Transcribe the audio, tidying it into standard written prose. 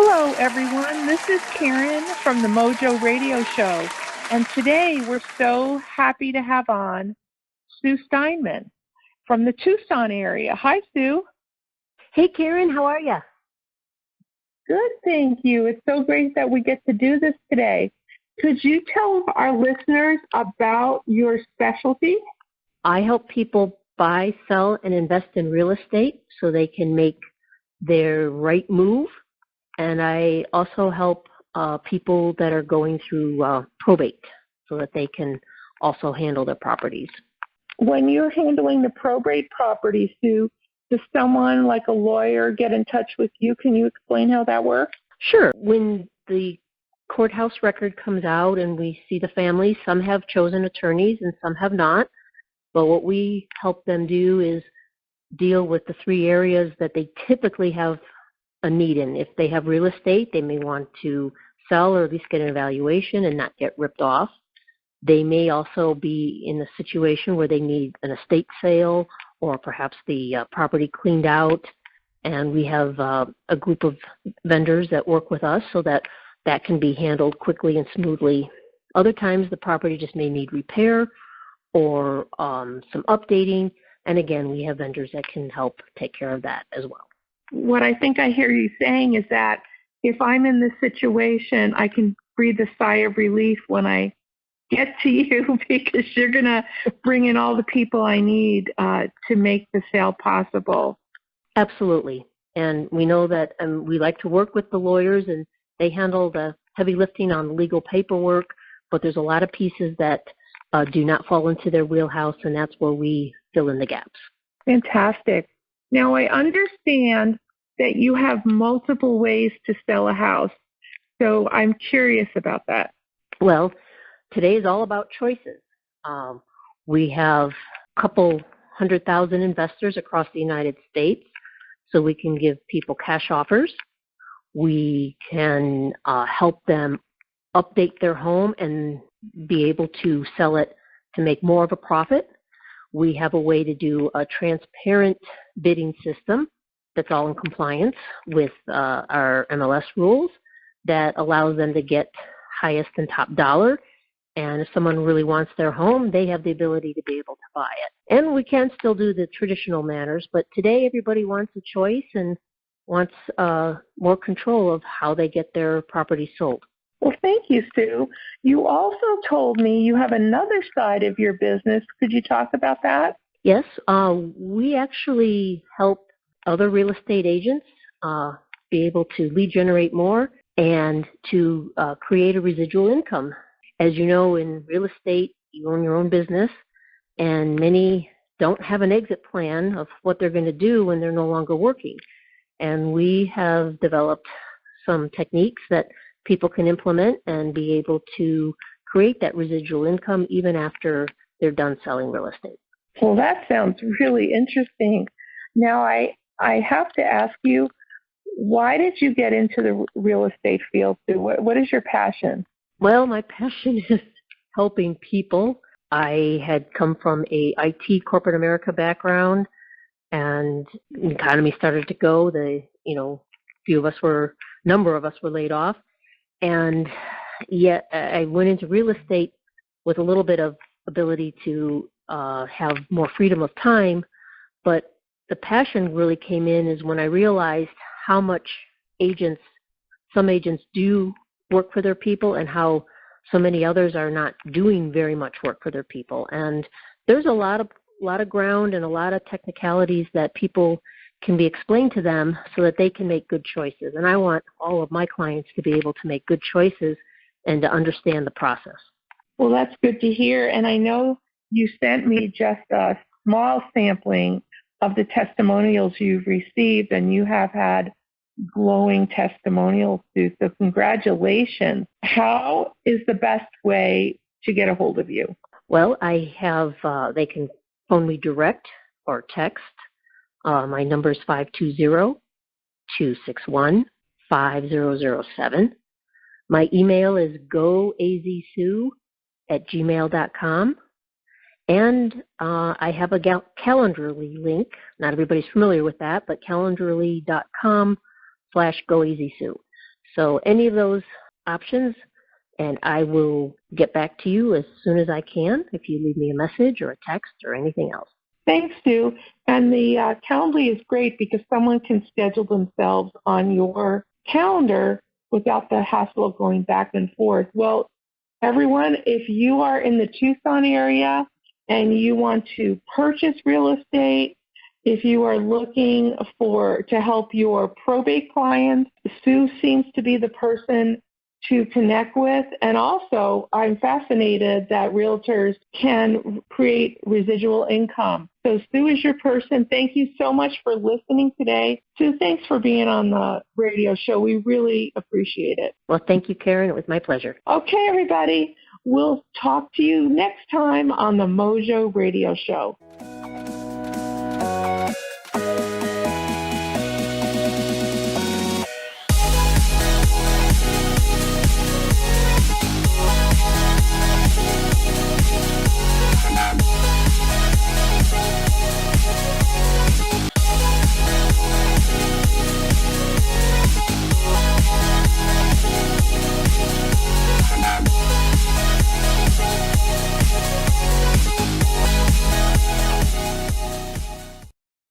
Hello, everyone. This is Karen from the Mojo radio show. And today we're so happy to have on Sue Steinmann from the Tucson area. Hi, Sue. Hey, Karen, how are you? Good, thank you. It's so great that we get to do this today. Could you tell our listeners about your specialty? I help people buy, sell, and invest in real estate so they can make their right move. And I also help people that are going through probate so that they can also handle their properties. When you're handling the probate property, Sue, does someone like a lawyer get in touch with you? Can you explain how that works? Sure. When the courthouse record comes out and we see the families, some have chosen attorneys and some have not. But what we help them do is deal with the three areas that they typically have a need in. If they have real estate, they may want to sell or at least get an evaluation and not get ripped off. They may also be in a situation where they need an estate sale or perhaps the property cleaned out. And we have a group of vendors that work with us so that that can be handled quickly and smoothly. Other times the property just may need repair or some updating. And again, we have vendors that can help take care of that as well. What I think I hear you saying is that if I'm in this situation, I can breathe a sigh of relief when I get to you because you're going to bring in all the people I need to make the sale possible. Absolutely. And we know that we like to work with the lawyers, and they handle the heavy lifting on legal paperwork, but there's a lot of pieces that do not fall into their wheelhouse, and that's where we fill in the gaps. Fantastic. Now, I understand that you have multiple ways to sell a house, so I'm curious about that. Well, today is all about choices. We have a couple 100,000 investors across the United States, so we can give people cash offers. We can help them update their home and be able to sell it to make more of a profit. We have a way to do a transparent bidding system that's all in compliance with our MLS rules that allows them to get highest and top dollar. And if someone really wants their home, they have the ability to be able to buy it. And we can still do the traditional manners, but today everybody wants a choice and wants more control of how they get their property sold. Well, thank you, Sue. You also told me you have another side of your business. Could you talk about that? Yes, we actually help other real estate agents be able to lead generate more and to create a residual income. As you know, in real estate, you own your own business, and many don't have an exit plan of what they're going to do when they're no longer working. And we have developed some techniques that people can implement and be able to create that residual income even after they're done selling real estate. Well, that sounds really interesting. Now, I have to ask you, why did you get into the real estate field, Sue? What is your passion? Well, my passion is helping people. I had come from a IT corporate America background, and the economy started to go. Number of us were laid off, and yet I went into real estate with a little bit of ability to have more freedom of time. But the passion really came in is when I realized how much some agents do work for their people and how so many others are not doing very much work for their people. And there's a lot of ground and a lot of technicalities that people can be explained to them so that they can make good choices. And I want all of my clients to be able to make good choices and to understand the process. Well, that's good to hear. And I know you sent me just a small sampling of the testimonials you've received, and you have had glowing testimonials, Sue. So congratulations. How is the best way to get a hold of you? Well, I have, they can phone me direct or text. My number is 520-261-5007. My email is goazsue@gmail.com. And I have a Calendly link. Not everybody's familiar with that, but calendly.com/goeasysue. So any of those options, and I will get back to you as soon as I can if you leave me a message or a text or anything else. Thanks, Sue. And the Calendly is great because someone can schedule themselves on your calendar without the hassle of going back and forth. Well, everyone, if you are in the Tucson area and you want to purchase real estate, if you are looking to help your probate clients, Sue seems to be the person to connect with. And also, I'm fascinated that realtors can create residual income. So Sue is your person. Thank you so much for listening today. Sue, thanks for being on the radio show. We really appreciate it. Well, thank you, Karen. It was my pleasure. Okay, everybody. We'll talk to you next time on the Mojo Radio Show.